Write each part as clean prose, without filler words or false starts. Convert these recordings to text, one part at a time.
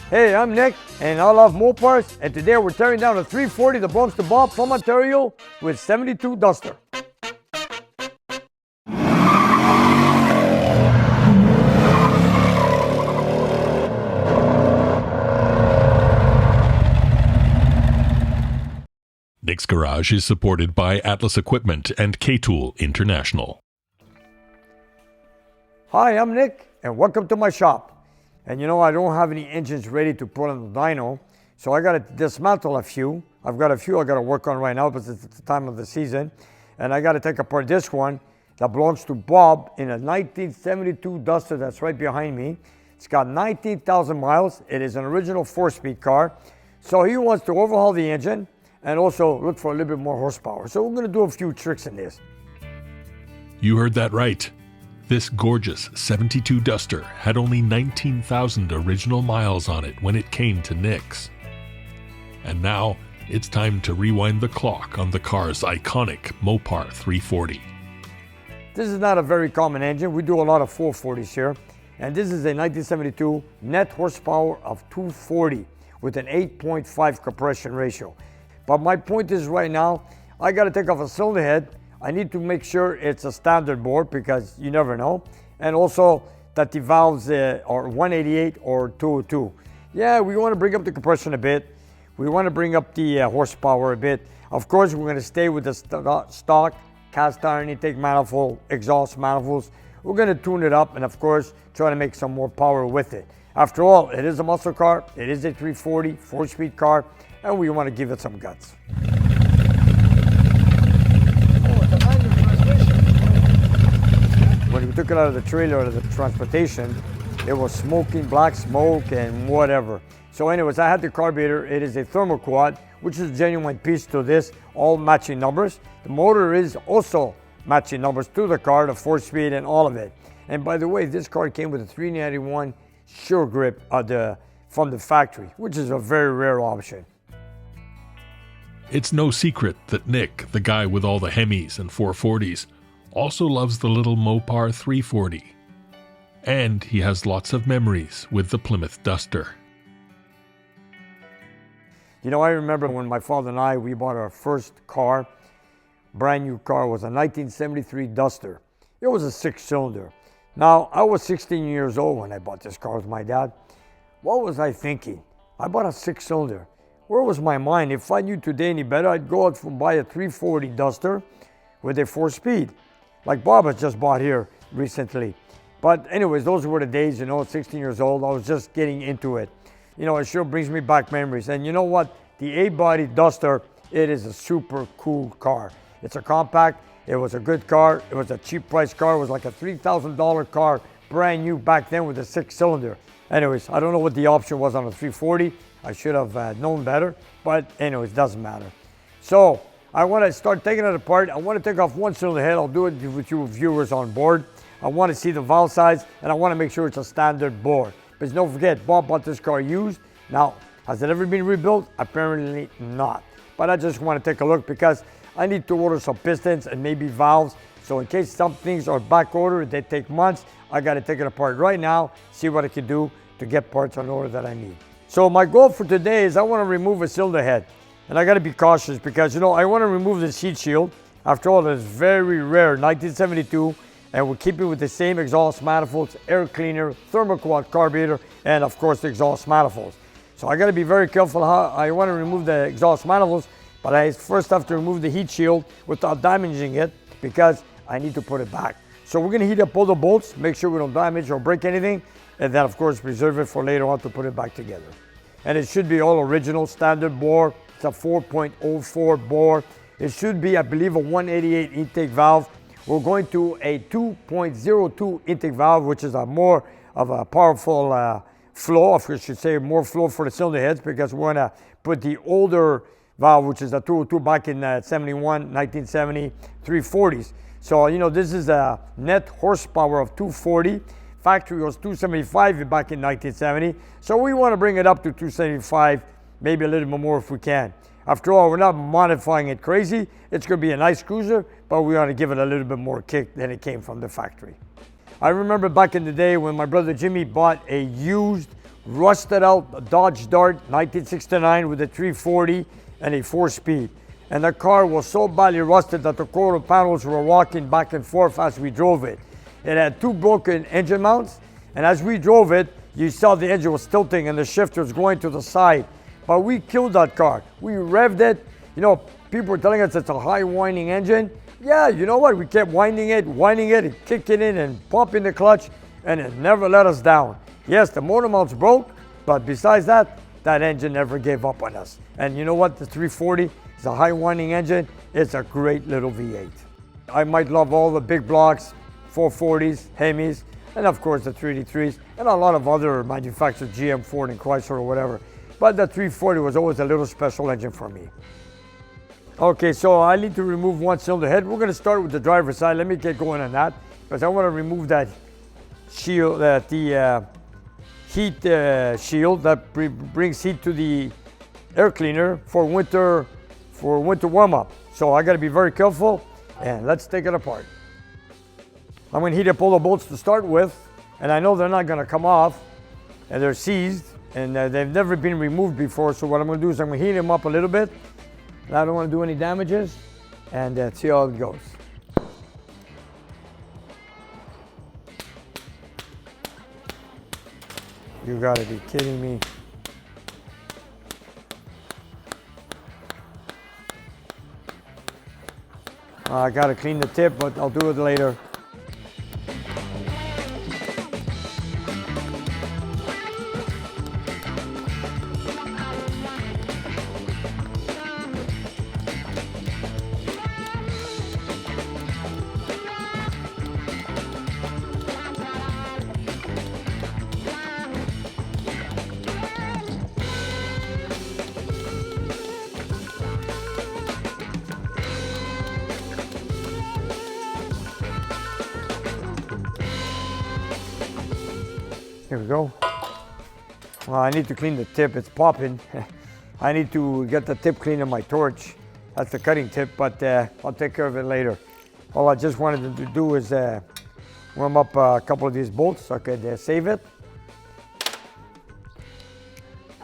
Hey, I'm Nick, and I love Mopars, and today we're tearing down a 340 that belongs to Bob from Ontario with 72 Duster. Nick's Garage is supported by Atlas Equipment and K-Tool International. Hi, I'm Nick, and welcome to my shop. And you know, I don't have any engines ready to put on the dyno, so I gotta dismantle a few. I've got a few I gotta work on right now because it's the time of the season. And I gotta take apart this one that belongs to Bob in a 1972 Duster that's right behind me. It's got 19,000 miles. It is an original 4-speed car. So he wants to overhaul the engine and also look for a little bit more horsepower. So we're gonna do a few tricks in this. You heard that right. This gorgeous 72 Duster had only 19,000 original miles on it when it came to Nick's. And now it's time to rewind the clock on the car's iconic Mopar 340. This is not a very common engine. We do a lot of 440s here. And this is a 1972 net horsepower of 240 with an 8.5 compression ratio. But my point is right now, I gotta take off a cylinder head. I need to make sure it's a standard bore because you never know. And also that the valves are 188 or 202. Yeah, we wanna bring up the compression a bit. We wanna bring up the horsepower a bit. Of course, we're gonna stay with the stock cast iron intake manifold, exhaust manifolds. We're gonna tune it up and of course, try to make some more power with it. After all, it is a muscle car, it is a 340, 4-speed car, and we wanna give it some guts. When we took it out of the trailer, out of the transportation, it was smoking black smoke and whatever. So anyways, I had the carburetor. It is a thermal quad, which is a genuine piece to this, all matching numbers. The motor is also matching numbers to the car, the 4-speed and all of it. And by the way, this car came with a 391 Sure Grip from the factory, which is a very rare option. It's no secret that Nick, the guy with all the Hemis and 440s, also loves the little Mopar 340. And he has lots of memories with the Plymouth Duster. You know, I remember when my father and I, we bought our first car, brand new car, was a 1973 Duster. It was a 6-cylinder. Now, I was 16 years old when I bought this car with my dad. What was I thinking? I bought a 6-cylinder. Where was my mind? If I knew today any better, I'd go out and buy a 340 Duster with a 4-speed, like Bob has just bought here recently. But anyways, those were the days, you know, 16 years old, I was just getting into it. You know, it sure brings me back memories. And you know what? The 8-body Duster, it is a super cool car. It's a compact, it was a good car, it was a cheap price car, it was like a $3,000 car, brand new back then with a 6-cylinder. Anyways, I don't know what the option was on a 340. I should have known better, but anyways, doesn't matter. So I want to start taking it apart. I want to take off one cylinder head. I'll do it with you viewers on board. I want to see the valve size, and I want to make sure it's a standard bore. But don't forget, Bob bought this car used. Now, has it ever been rebuilt? Apparently not. But I just want to take a look because I need to order some pistons and maybe valves. So in case some things are back ordered, they take months, I got to take it apart right now, see what I can do to get parts on order that I need. So my goal for today is I want to remove a cylinder head. And I got to be cautious because, you know, I want to remove this heat shield. After all, it's very rare, 1972, and we're keeping with the same exhaust manifolds, air cleaner, thermal quad carburetor, and of course the exhaust manifolds. So I got to be very careful how I want to remove the exhaust manifolds, but I first have to remove the heat shield without damaging it because I need to put it back. So we're going to heat up all the bolts, make sure we don't damage or break anything, and then of course preserve it for later on to put it back together. And it should be all original standard bore. It's a 4.04 bore. It should be, I believe, a 188 intake valve. We're going to a 2.02 intake valve, which is a more of a powerful flow, I should say more flow for the cylinder heads, because we're gonna put the older valve, which is a 202 back in 1970, 340s. So, you know, this is a net horsepower of 240. Factory was 275 back in 1970. So we want to bring it up to 275, maybe a little bit more if we can. After all, we're not modifying it crazy. It's going to be a nice cruiser, but we want to give it a little bit more kick than it came from the factory. I remember back in the day when my brother Jimmy bought a used rusted out Dodge Dart 1969 with a 340 and a 4-speed. And the car was so badly rusted that the quarter panels were rocking back and forth as we drove it. It had 2 broken engine mounts, and as we drove it, you saw the engine was tilting and the shifter was going to the side. But we killed that car. We revved it. You know, people were telling us it's a high winding engine. Yeah, you know what? We kept winding it, and kicking it and pumping the clutch, and it never let us down. Yes, the motor mounts broke, but besides that, that engine never gave up on us. And you know what? The 340 is a high winding engine. It's a great little V8. I might love all the big blocks, 440s, Hemis, and of course the 383s, and a lot of other manufacturers, GM, Ford, and Chrysler or whatever. But the 340 was always a little special engine for me. Okay, so I need to remove one cylinder head. We're going to start with the driver's side. Let me get going on that, because I want to remove that shield, the heat shield that brings heat to the air cleaner for winter warm-up. So I got to be very careful, and let's take it apart. I'm going to heat up all the bolts to start with, and I know they're not going to come off, and they're seized, and they've never been removed before. So what I'm going to do is I'm going to heat them up a little bit. I don't want to do any damages, and see how it goes. You got to be kidding me. I got to clean the tip, but I'll do it later. Here we go. Well, I need to clean the tip. It's popping. I need to get the tip clean on my torch. That's the cutting tip, but I'll take care of it later. All I just wanted to do is warm up a couple of these bolts so I could save it.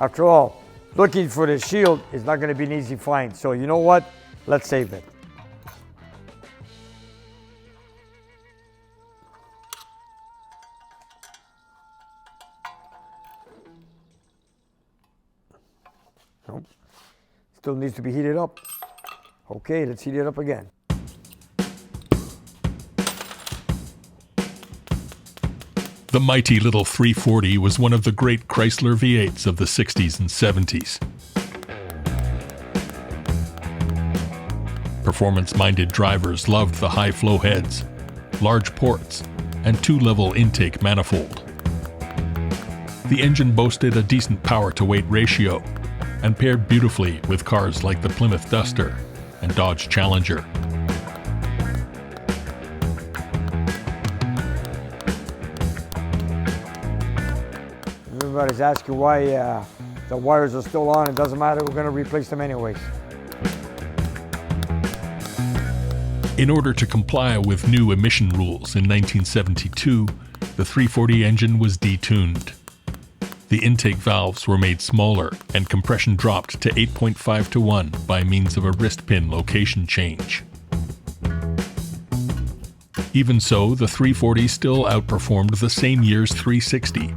After all, looking for the shield is not going to be an easy find. So you know what? Let's save it. Nope. Still needs to be heated up. Okay, let's heat it up again. The mighty little 340 was one of the great Chrysler V8s of the 60s and 70s. Performance-minded drivers loved the high-flow heads, large ports, and 2-level intake manifold. The engine boasted a decent power-to-weight ratio and paired beautifully with cars like the Plymouth Duster and Dodge Challenger. Everybody's asking why the wires are still on. It doesn't matter, we're going to replace them anyways. In order to comply with new emission rules in 1972, the 340 engine was detuned. The intake valves were made smaller and compression dropped to 8.5 to 1 by means of a wrist pin location change. Even so, the 340 still outperformed the same year's 360,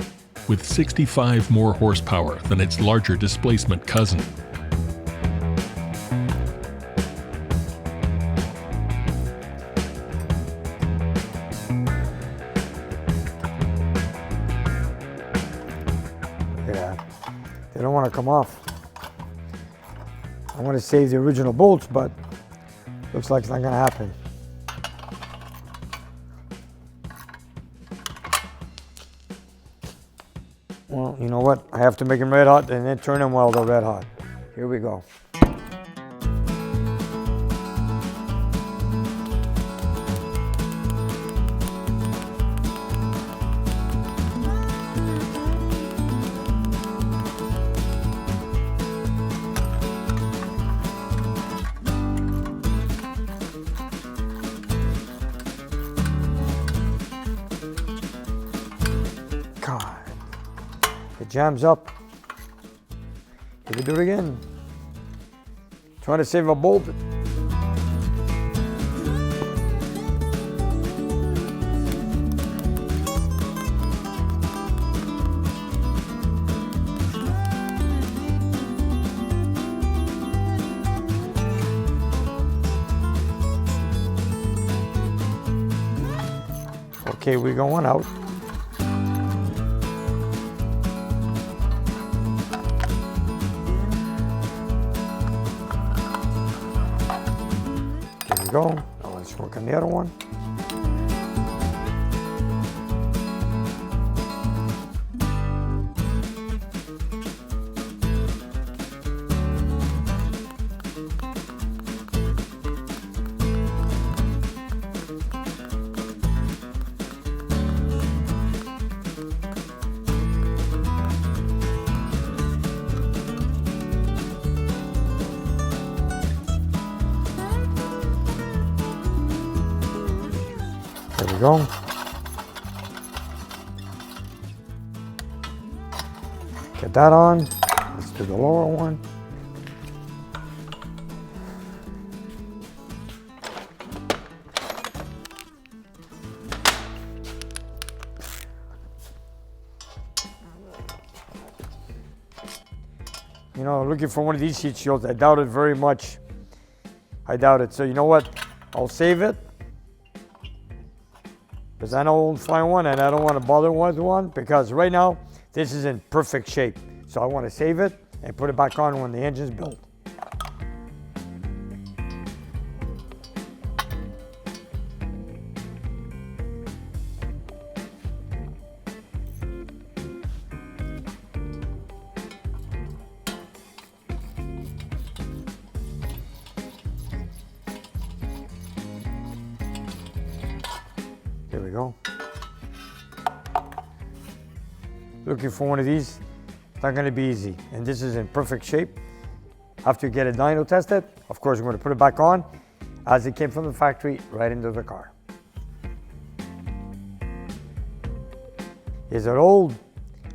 with 65 more horsepower than its larger displacement cousin. They don't want to come off. I want to save the original bolts, but looks like it's not going to happen. Well, you know what? I have to make them red hot and then turn them while they're red hot. Here we go. The jams up. Here we do it again. Trying to save a bolt. Okay, we're going out. There we go. Now let's work on the other one. There we go. Get that on. Let's do the lower one. You know, looking for one of these heat shields. I doubt it very much. I doubt it. So you know what? I'll save it. Because I know I won't find one and I don't want to bother with one because right now this is in perfect shape. So I want to save it and put it back on when the engine's built. There we go. Looking for one of these, it's not going to be easy. And this is in perfect shape. After you get it dyno tested, of course, we're going to put it back on as it came from the factory right into the car. Is it old?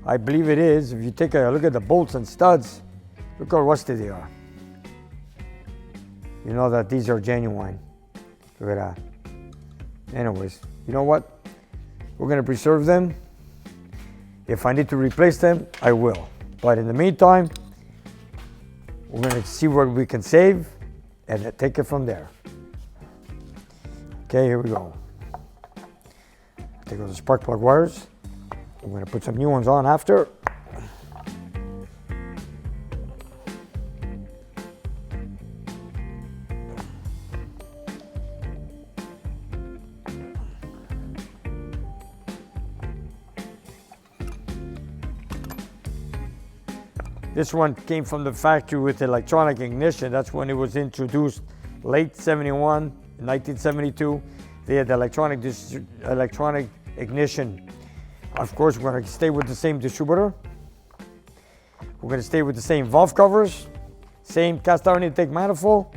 I believe it is. If you take a look at the bolts and studs, look how rusty they are. You know that these are genuine. Look at that. Anyways, you know what? We're going to preserve them. If I need to replace them, I will. But in the meantime, we're going to see what we can save and then take it from there. Okay, here we go. Take those spark plug wires. I'm going to put some new ones on after. This one came from the factory with electronic ignition. That's when it was introduced, late 71, 1972. They had electronic ignition. Of course, we're going to stay with the same distributor. We're going to stay with the same valve covers, same cast iron intake manifold.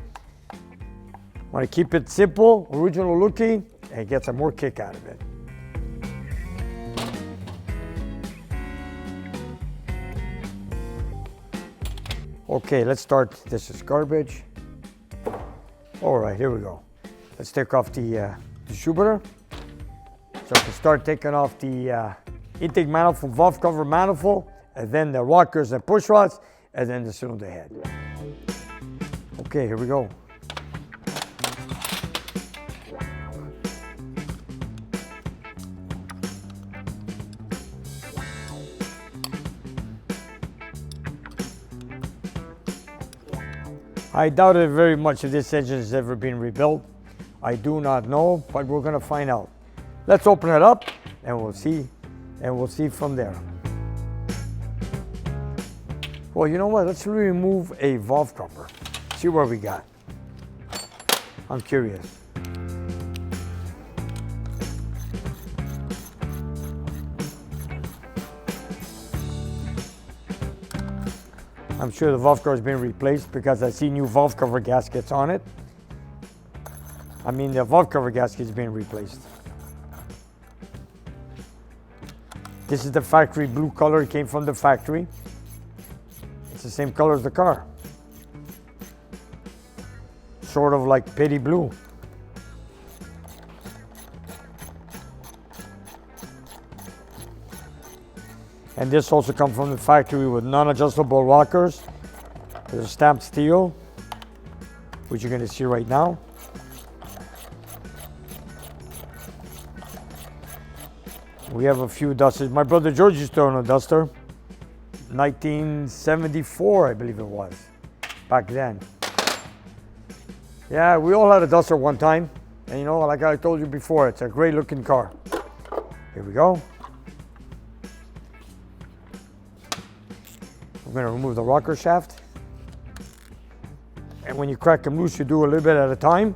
Want to keep it simple, original looking, and get some more kick out of it. Okay, let's start. This is garbage. All right, here we go. Let's take off the distributor. So to start taking off the intake manifold, valve cover manifold, and then the rockers and push rods, and then the cylinder head. Okay, here we go. I doubt it very much if this engine has ever been rebuilt. I do not know, but we're going to find out. Let's open it up and we'll see from there. Well, you know what? Let's remove a valve cover. See what we got. I'm curious. I'm sure the valve cover has been replaced because I see new valve cover gaskets on it. I mean, the valve cover gasket is being replaced. This is the factory blue color. It came from the factory. It's the same color as the car. Sort of like petty blue. And this also comes from the factory with non-adjustable rockers. There's stamped steel, which you're going to see right now. We have a few dusters. My brother George used to own a duster. 1974, I believe it was, back then. Yeah, we all had a duster one time. And you know, like I told you before, it's a great looking car. Here we go. I'm gonna remove the rocker shaft. And when you crack them loose, you do a little bit at a time,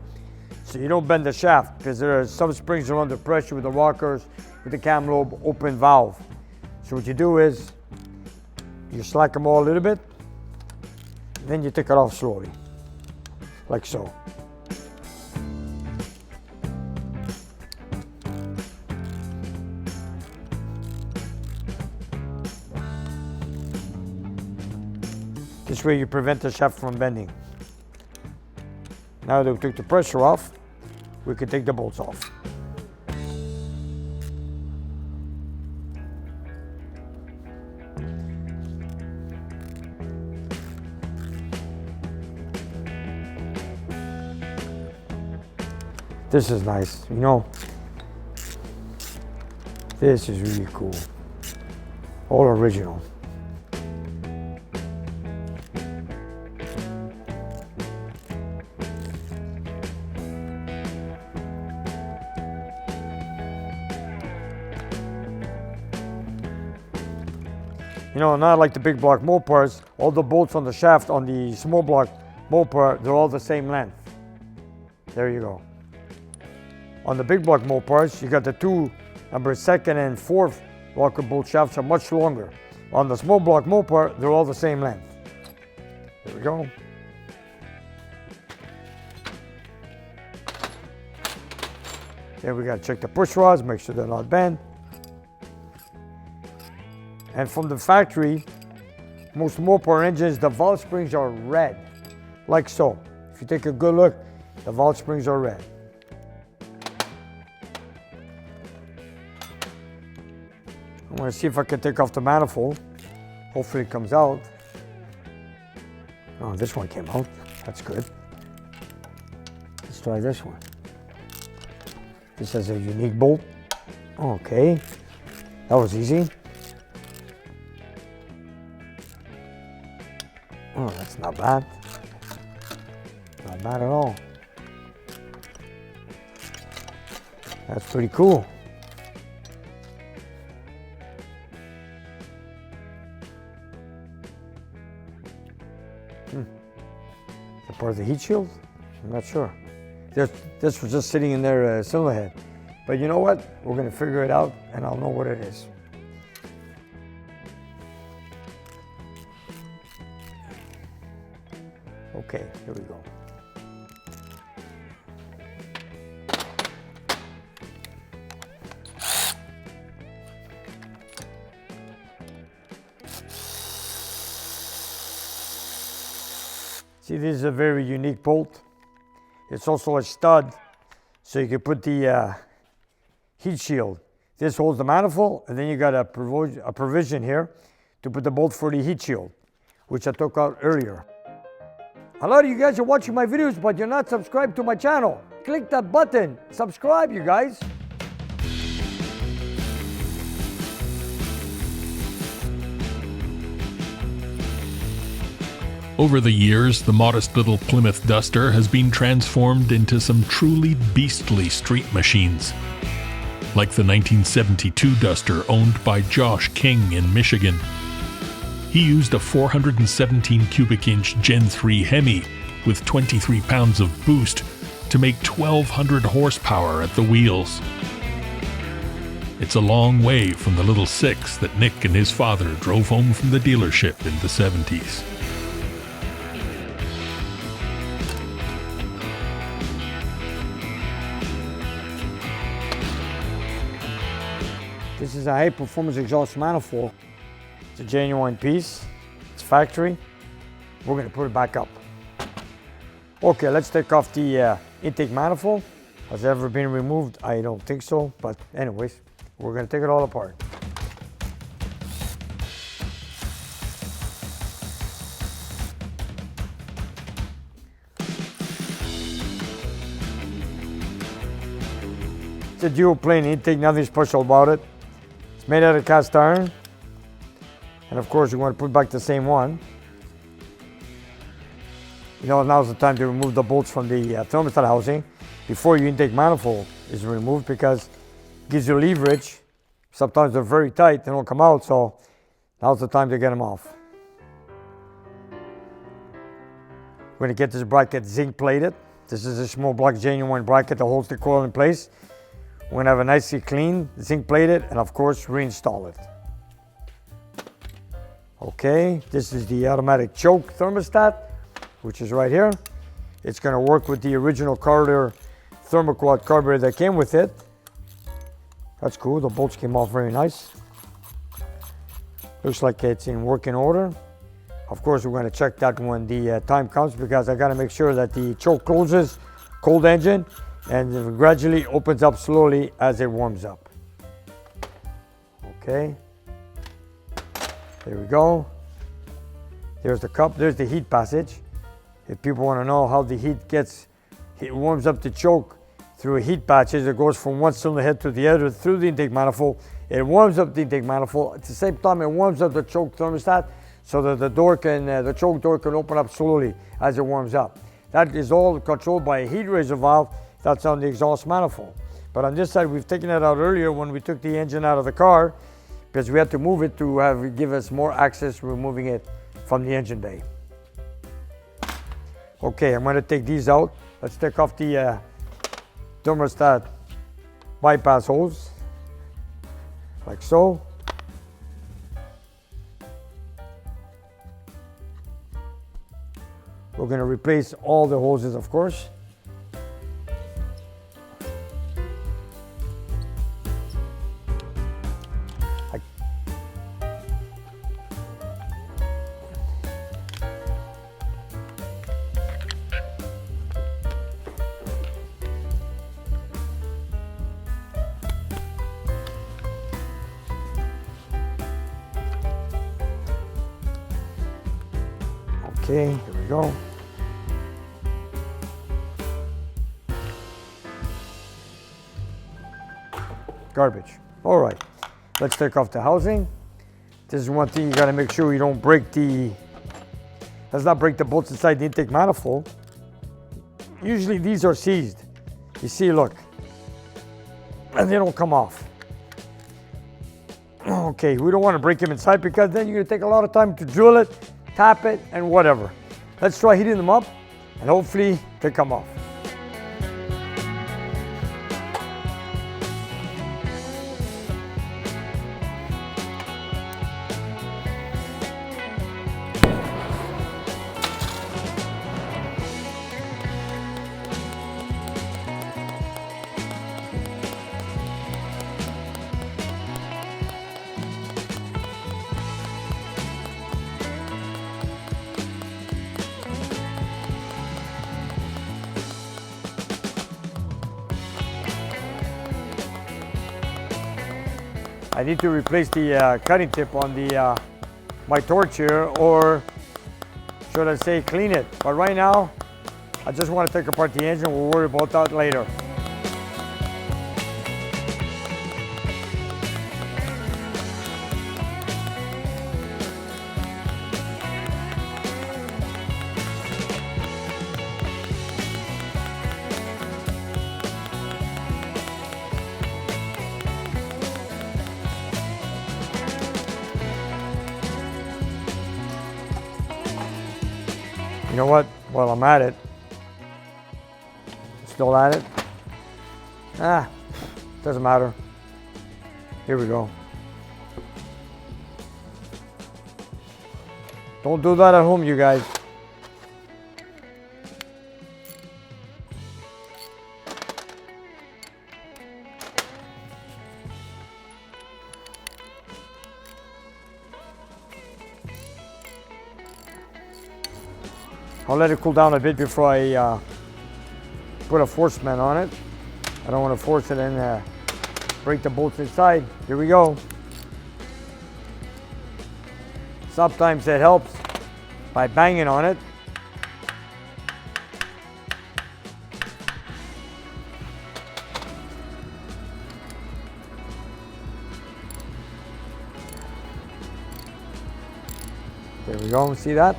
so you don't bend the shaft, because there are some springs are under pressure with the rockers, with the cam lobe open valve. So what you do is, you slack them all a little bit, and then you take it off slowly, like so. This way you prevent the shaft from bending. Now that we took the pressure off, we can take the bolts off. This is nice, you know. This is really cool. All original. You know, not like the big block Mopars, all the bolts on the shaft on the small block Mopar, they're all the same length. There you go. On the big block Mopars, you got the two, number second and fourth rocker bolt shafts are much longer. On the small block Mopar, they're all the same length. There we go. Then we gotta check the push rods, make sure they're not bent. And from the factory, most Mopar engines, the valve springs are red, like so. If you take a good look, the valve springs are red. I'm gonna see if I can take off the manifold. Hopefully it comes out. Oh, this one came out. That's good. Let's try this one. This has a unique bolt. Okay, that was easy. Oh, that's not bad. Not bad at all. That's pretty cool. Is that part of the heat shield? I'm not sure. This was just sitting in their cylinder head. But you know what? We're going to figure it out and I'll know what it is. Okay, here we go. See, this is a very unique bolt. It's also a stud, so you can put the heat shield. This holds the manifold, and then you got a provision here to put the bolt for the heat shield, which I took out earlier. A lot of you guys are watching my videos, but you're not subscribed to my channel. Click that button, subscribe, you guys. Over the years, the modest little Plymouth Duster has been transformed into some truly beastly street machines. Like the 1972 Duster owned by Josh King in Michigan. He used a 417 cubic inch Gen 3 Hemi with 23 pounds of boost to make 1,200 horsepower at the wheels. It's a long way from the little 6 that Nick and his father drove home from the dealership in the 70s. This is a high performance exhaust manifold. It's a genuine piece. It's factory. We're gonna put it back up. Okay, let's take off the intake manifold. Has it ever been removed? I don't think so, but anyways, we're gonna take it all apart. It's a dual plane intake, nothing special about it. It's made out of cast iron. And of course, you want to put back the same one. You know, now's the time to remove the bolts from the thermostat housing before your intake manifold is removed, because it gives you leverage. Sometimes they're very tight, they don't come out, so now's the time to get them off. We're going to get this bracket zinc plated. This is a small block genuine bracket that holds the coil in place. We're going to have it nicely clean, zinc plated, and of course reinstall it. Okay, this is the automatic choke thermostat, which is right here. It's going to work with the original Carter Thermoquad carburetor that came with it. That's cool, the bolts came off very nice. Looks like it's in working order. Of course, we're going to check that when the time comes, because I got to make sure that the choke closes, cold engine, and it gradually opens up slowly as it warms up. Okay. There we go. There's the cup, there's the heat passage. If people want to know how the heat gets, it warms up the choke through heat patches. It goes from one cylinder head to the other through the intake manifold. It warms up the intake manifold. At the same time, it warms up the choke thermostat so that the choke door can open up slowly as it warms up. That is all controlled by a heat raiser valve that's on the exhaust manifold. But on this side, we've taken it out earlier when we took the engine out of the car, because we had to move it to give us more access, removing it from the engine bay. Okay, I'm going to take these out. Let's take off the thermostat bypass hose, like so. We're going to replace all the hoses, of course. Okay, here we go. Garbage. All right, let's take off the housing. This is one thing you gotta make sure you don't break let's not break the bolts inside the intake manifold. Usually these are seized. You see, look, and they don't come off. Okay, we don't wanna break them inside, because then you're gonna take a lot of time to drill it, tap it, and whatever. Let's try heating them up, and hopefully they come off. I need to replace the cutting tip on my torch here, or should I say clean it. But right now, I just want to take apart the engine. We'll worry about that later. You know what? While I'm at it, still at it. Doesn't matter. Here we go. Don't do that at home, you guys. I'll let it cool down a bit before I put a force mat on it. I don't want to force it and break the bolts inside. Here we go. Sometimes it helps by banging on it. There we go, see that?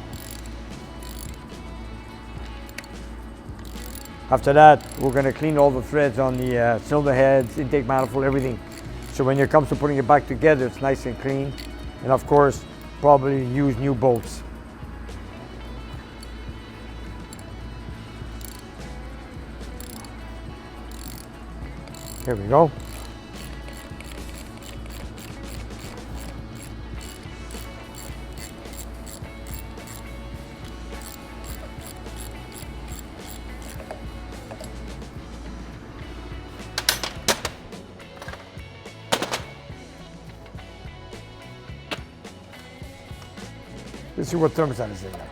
After that, we're going to clean all the threads on the cylinder heads, intake manifold, everything. So when it comes to putting it back together, it's nice and clean. And of course, probably use new bolts. Here we go. Let's see what thermostat is in there.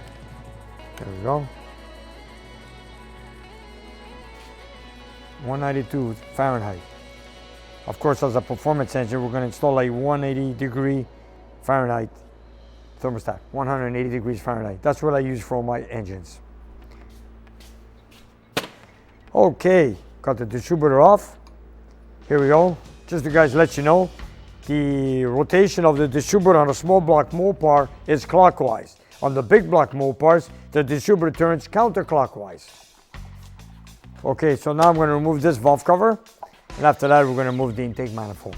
There we go. 192 Fahrenheit. Of course, as a performance engine, we're going to install a 180-degree Fahrenheit thermostat. 180 degrees Fahrenheit. That's what I use for all my engines. Okay, got the distributor off. Here we go. Just to guys let you know, the rotation of the distributor on a small block Mopar is clockwise. On the big block Mopars, the distributor turns counterclockwise. Okay, so now I'm going to remove this valve cover, and after that we're going to remove the intake manifold.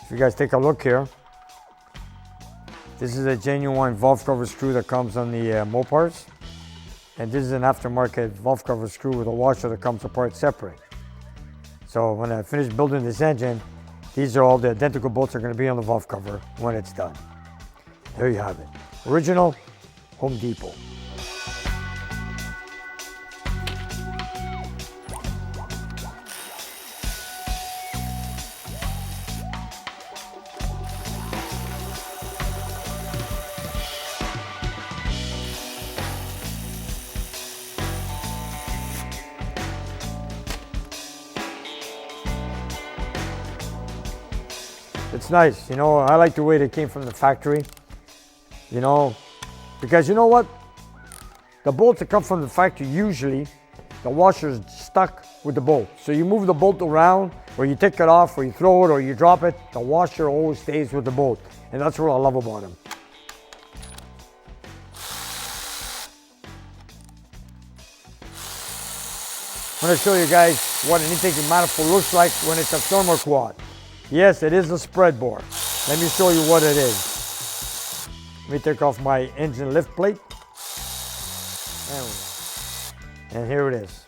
If you guys take a look here, this is a genuine valve cover screw that comes on the Mopars. And this is an aftermarket valve cover screw with a washer that comes apart separate. So when I finish building this engine, these are all the identical bolts that are going to be on the valve cover when it's done. There you have it. Original Home Depot. It's nice, you know, I like the way they came from the factory, you know, because you know what? The bolts that come from the factory, usually the washer is stuck with the bolt. So you move the bolt around, or you take it off, or you throw it, or you drop it, the washer always stays with the bolt. And that's what I love about them. I'm going to show you guys what an intake manifold looks like when it's a thermoquad. Yes, it is a spread bore. Let me show you what it is. Let me take off my engine lift plate. There we go. And here it is.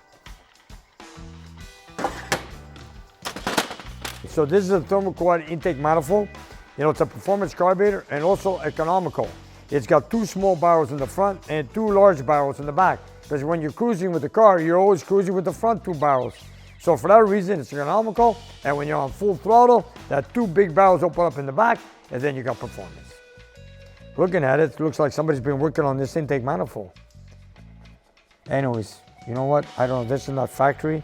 So this is a thermoquad intake manifold. You know, it's a performance carburetor and also economical. It's got two small barrels in the front and two large barrels in the back. Because when you're cruising with the car, you're always cruising with the front two barrels. So for that reason, it's economical, and when you're on full throttle, that two big barrels open up in the back, and then you got performance. Looking at it, it looks like somebody's been working on this intake manifold. Anyways, you know what? I don't know, this is not factory.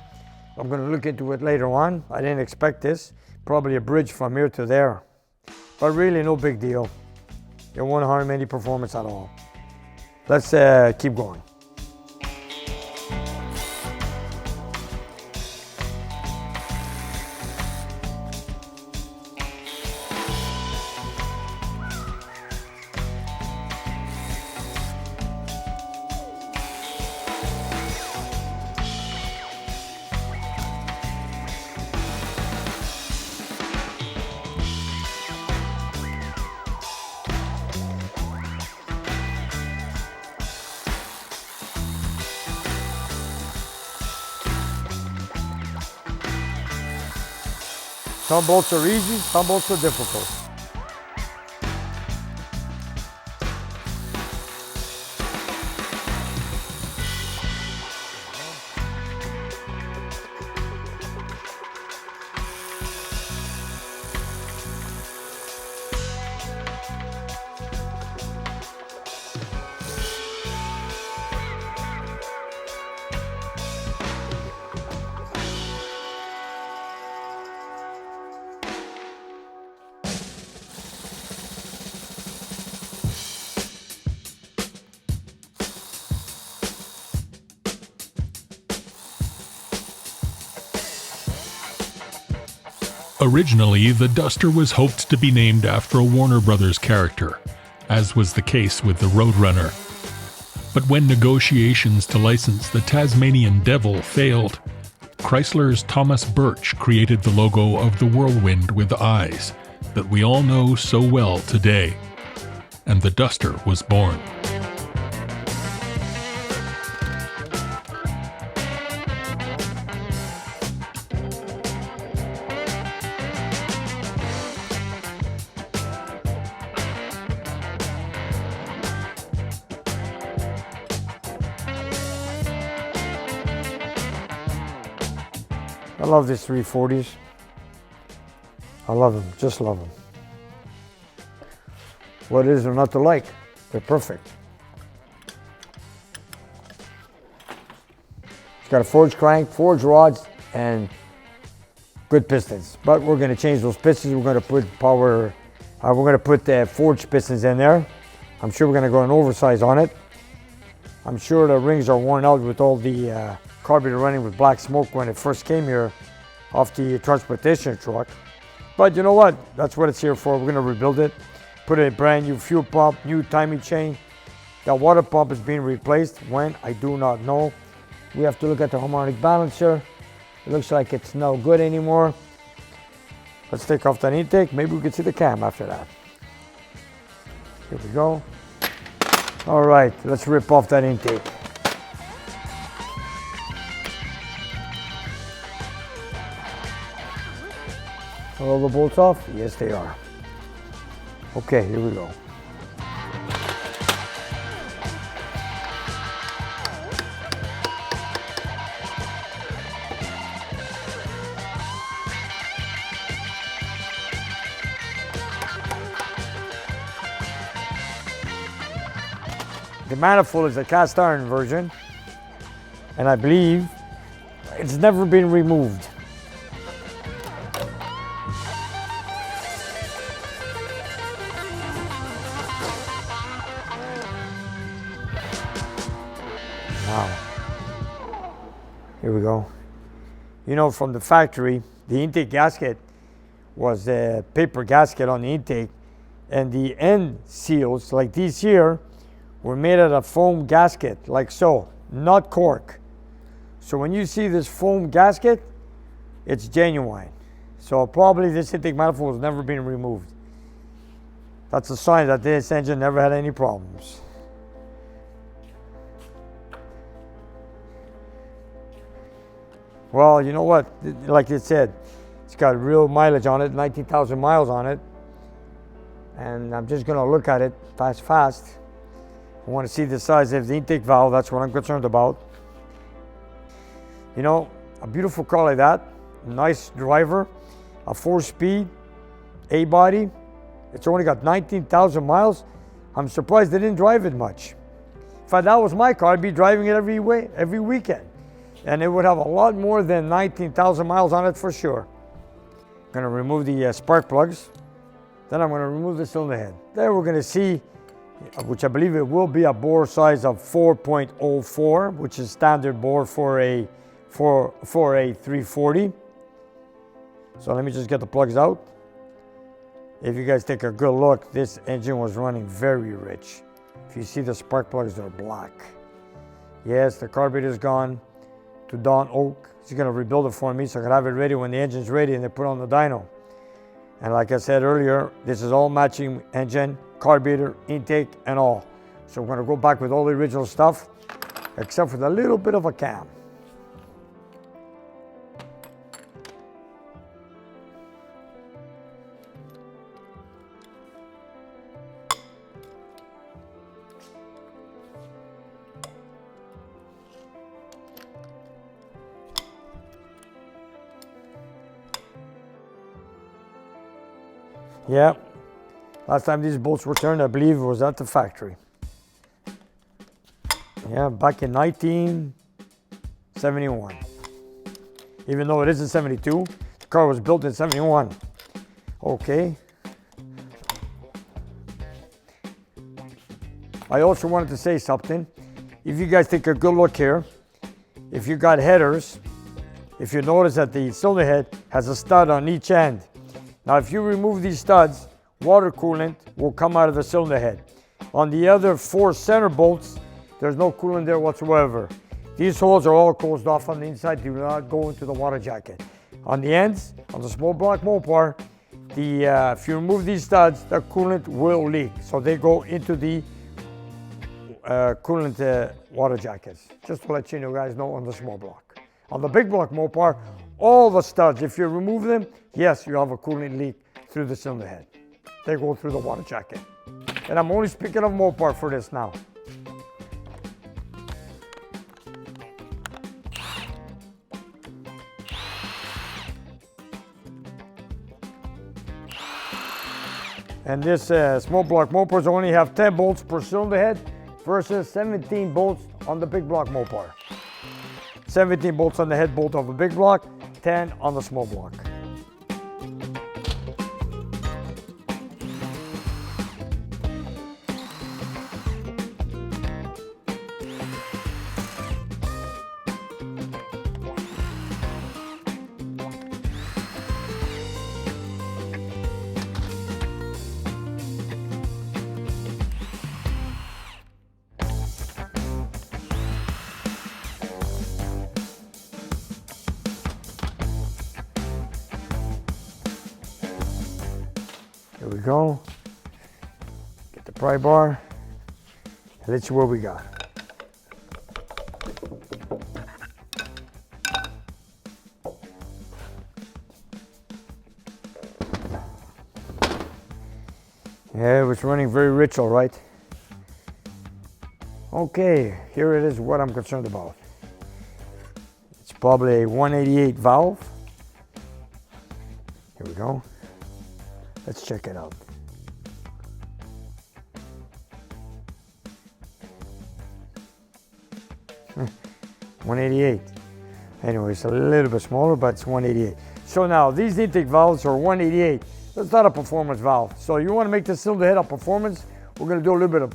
I'm gonna look into it later on. I didn't expect this. Probably a bridge from here to there. But really, no big deal. It won't harm any performance at all. Let's keep going. Some bolts are easy, some bolts are difficult. Originally, the Duster was hoped to be named after a Warner Brothers character, as was the case with the Roadrunner. But when negotiations to license the Tasmanian Devil failed, Chrysler's Thomas Birch created the logo of the Whirlwind with eyes that we all know so well today, and the Duster was born. I love these 340s. I love them, just love them. What is there not to like? They're perfect. It's got a forged crank, forged rods, and good pistons. But we're going to change those pistons. We're going to put we're going to put the forged pistons in there. I'm sure we're going to go an oversize on it. I'm sure the rings are worn out with all the carburetor running with black smoke when it first came here off the transportation truck. But you know what? That's what it's here for. We're going to rebuild it, put a brand new fuel pump, new timing chain. That water pump is being replaced. When? I do not know. We have to look at the harmonic balancer. It looks like it's no good anymore. Let's take off that intake. Maybe we can see the cam after that. Here we go. All right, let's rip off that intake. Are all the bolts off? Yes, they are. Okay, here we go. The manifold is a cast iron version, and I believe it's never been removed. Wow. Here we go. You know, from the factory, the intake gasket was a paper gasket on the intake, and the end seals, like these here, were made out of foam gasket, like so, not cork. So when you see this foam gasket, it's genuine. So probably this intake manifold has never been removed. That's a sign that this engine never had any problems. Well, you know what? Like it said, it's got real mileage on it, 19,000 miles on it. And I'm just gonna look at it fast. I want to see the size of the intake valve. That's what I'm concerned about. You know, a beautiful car like that, nice driver, a 4-speed, A-body. It's only got 19,000 miles. I'm surprised they didn't drive it much. If that was my car, I'd be driving it every weekend. And it would have a lot more than 19,000 miles on it for sure. I'm going to remove the spark plugs. Then I'm going to remove the cylinder head. Then we're going to see, which I believe it will be a bore size of 4.04, which is standard bore for a 340. So let me just get the plugs out. If you guys take a good look, this engine was running very rich. If you see the spark plugs, they're black. Yes, the carburetor's gone to Don Oak. He's gonna rebuild it for me so I can have it ready when the engine's ready and they put on the dyno. And like I said earlier, this is all matching engine, carburetor, intake, and all. So we're gonna go back with all the original stuff, except for the little bit of a cam. Yeah, last time these bolts were turned, I believe it was at the factory. Yeah, back in 1971. Even though it isn't 72, the car was built in 71. Okay. I also wanted to say something. If you guys take a good look here, if you got headers, if you notice that the cylinder head has a stud on each end, Now if you remove these studs, water coolant will come out of the cylinder head. On the other 4 center bolts, there's no coolant there whatsoever. These holes are all closed off on the inside, do not go into the water jacket. On the ends, on the small block Mopar, if you remove these studs, the coolant will leak. So they go into the coolant water jackets. Just to let you guys know on the small block. On the big block Mopar, all the studs, if you remove them, yes, you have a coolant leak through the cylinder head. They go through the water jacket. And I'm only speaking of Mopar for this now. And this small block Mopars only have 10 bolts per cylinder head versus 17 bolts on the big block Mopar. 17 bolts on the head bolt of the big block, 10 on the small block. Here we go. Get the pry bar. Let's see what we got. Yeah, it was running very rich, all right. Okay, here it is what I'm concerned about. It's probably a 188 valve. Here we go. Let's check it out. Hmm, 188. Anyway, it's a little bit smaller, but it's 188. So now these intake valves are 188. That's not a performance valve. So you want to make the cylinder head a performance, we're going to do a little bit of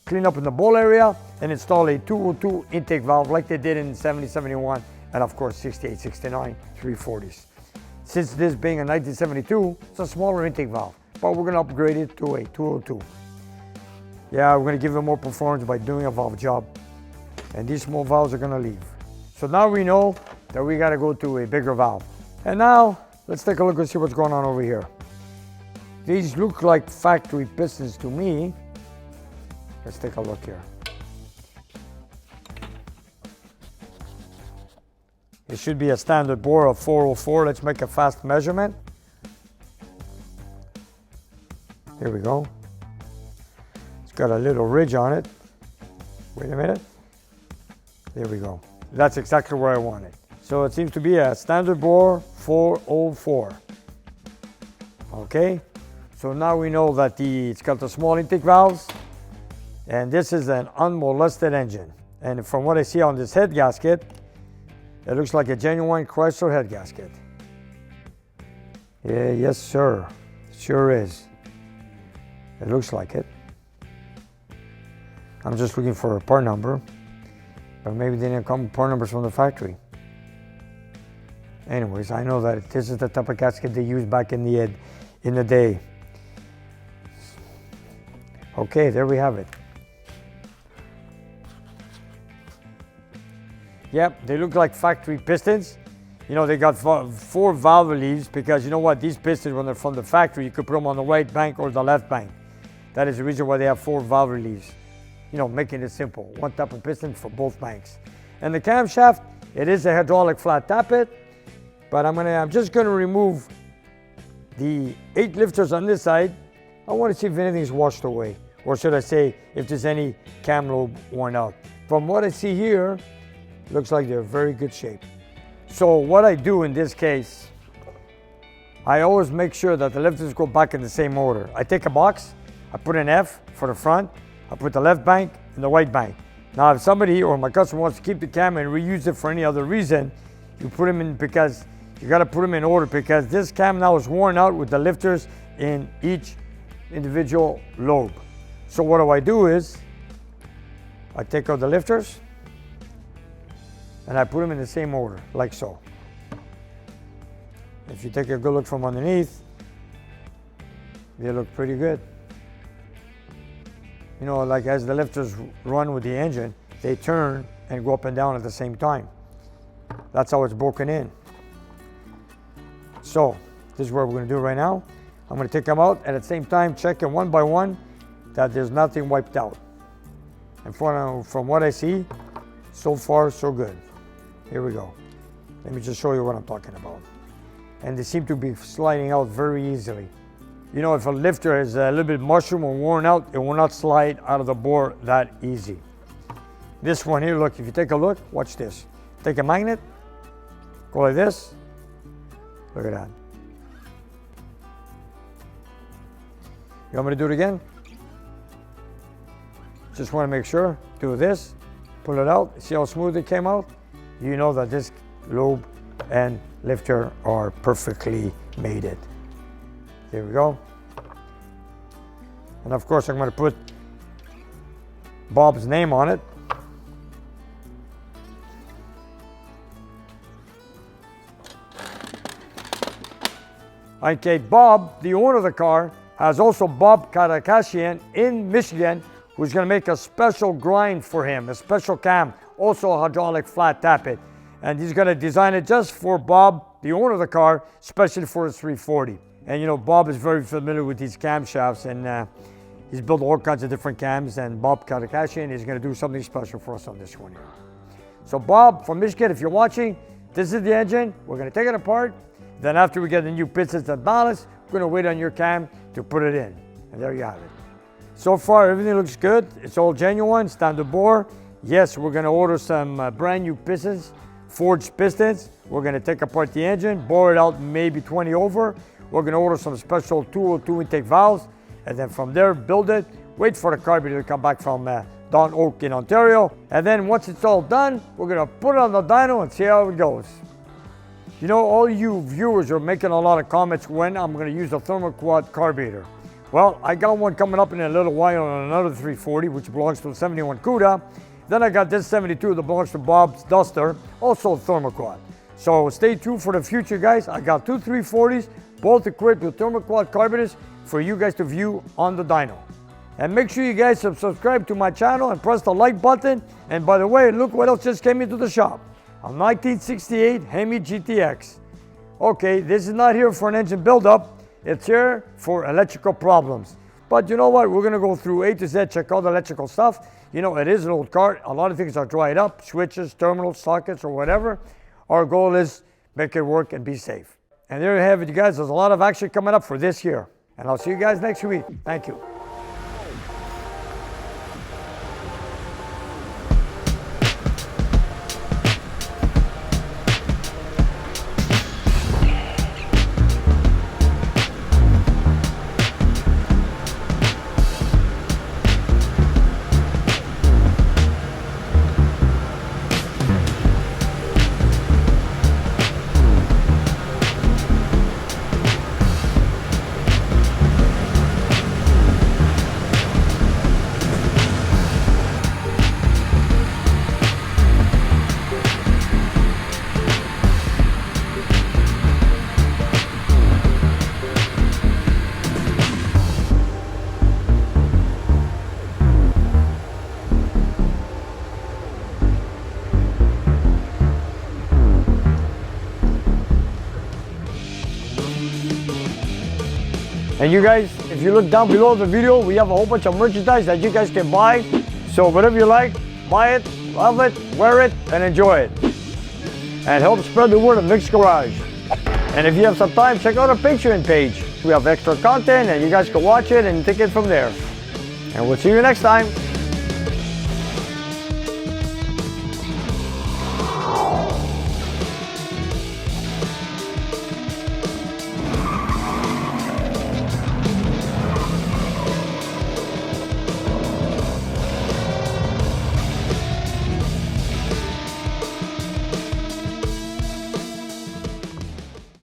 clean up in the bowl area and install a 202 intake valve like they did in 70, 71, and of course 68, 69, 340s. Since this being a 1972, it's a smaller intake valve, but we're going to upgrade it to a 202. Yeah, we're going to give it more performance by doing a valve job, and these small valves are going to leave. So now we know that we got to go to a bigger valve. And now let's take a look and see what's going on over here. These look like factory pistons to me. Let's take a look here. It should be a standard bore of 404. Let's make a fast measurement. Here we go. It's got a little ridge on it. Wait a minute. There we go. That's exactly where I want it. So it seems to be a standard bore 404. Okay. So now we know that it's got the small intake valves, and this is an unmolested engine. And from what I see on this head gasket, it looks like a genuine Chrysler head gasket. Yeah, yes, sir. Sure is. It looks like it. I'm just looking for a part number, but maybe they didn't come with part numbers from the factory. Anyways, I know that this is the type of gasket they used back in the day. Okay, there we have it. Yep, they look like factory pistons. You know, they got 4 valve leaves because you know what? These pistons, when they're from the factory, you could put them on the right bank or the left bank. That is the reason why they have 4 valve leaves. You know, making it simple. One type of piston for both banks. And the camshaft, it is a hydraulic flat tappet, but I'm just gonna remove the 8 lifters on this side. I want to see if anything's washed away. Or should I say, if there's any cam lobe worn out. From what I see here, looks like they're in very good shape. So what I do in this case, I always make sure that the lifters go back in the same order. I take a box, I put an F for the front, I put the left bank and the right bank. Now if somebody or my customer wants to keep the cam and reuse it for any other reason, you put them in because you got to put them in order because this cam now is worn out with the lifters in each individual lobe. So what I do is, I take out the lifters and I put them in the same order, like so. If you take a good look from underneath, They look pretty good. You know, like as the lifters run with the engine, they turn and go up and down at the same time. That's how it's broken in. So this is what we're gonna do right now. I'm gonna take them out and at the same time checking one by one that there's nothing wiped out. And from what I see, so far so good. Here we go. Let me just show you what I'm talking about. And they seem to be sliding out very easily. You know, if a lifter is a little bit mushroom or worn out, it will not slide out of the bore that easy. This one here, look, if you take a look, watch this. Take a magnet, go like this. Look at that. You want me to do it again? Just want to make sure. Do this, pull it out. See how smooth it came out? You know that this lobe and lifter are perfectly mated. There we go. And of course, I'm going to put Bob's name on it. Okay, Bob, the owner of the car, has also Bob Karakashian in Michigan, who's going to make a special grind for him, a special cam, also a hydraulic flat tappet. And he's going to design it just for Bob, the owner of the car, especially for his 340. And you know, Bob is very familiar with these camshafts, and he's built all kinds of different cams, and Bob Karakashian is going to do something special for us on this one here. So Bob from Michigan, if you're watching, this is the engine. We're going to take it apart. Then after we get the new pistons and ballast, we're going to wait on your cam to put it in. And there you have it. So far, everything looks good. It's all genuine, standard bore. Yes, we're going to order some brand new pistons, forged pistons. We're going to take apart the engine, bore it out maybe 20 over. We're going to order some special 202 intake valves, and then from there, build it, wait for the carburetor to come back from Don Oak in Ontario. And then once it's all done, we're going to put it on the dyno and see how it goes. You know, all you viewers are making a lot of comments when I'm going to use a Thermoquad carburetor. Well, I got one coming up in a little while on another 340, which belongs to a 71 CUDA. Then I got this 72 that belongs to Bob's Duster, also Thermoquad. So stay tuned for the future, guys. I got two 340s, both equipped with Thermoquad carburetors for you guys to view on the dyno. And make sure you guys subscribe to my channel and press the like button. And by the way, look what else just came into the shop. A 1968 Hemi GTX. Okay, this is not here for an engine buildup. It's here for electrical problems. But you know what? We're gonna go through A to Z, check all the electrical stuff. You know, it is an old car. A lot of things are dried up, switches, terminals, sockets, or whatever. Our goal is make it work and be safe. And there you have it, you guys. There's a lot of action coming up for this year. And I'll see you guys next week. Thank you. And you guys, if you look down below the video, we have a whole bunch of merchandise that you guys can buy. So whatever you like, buy it, love it, wear it, and enjoy it. And help spread the word of Vic's Garage. And if you have some time, check out our Patreon page. We have extra content and you guys can watch it and take it from there. And we'll see you next time.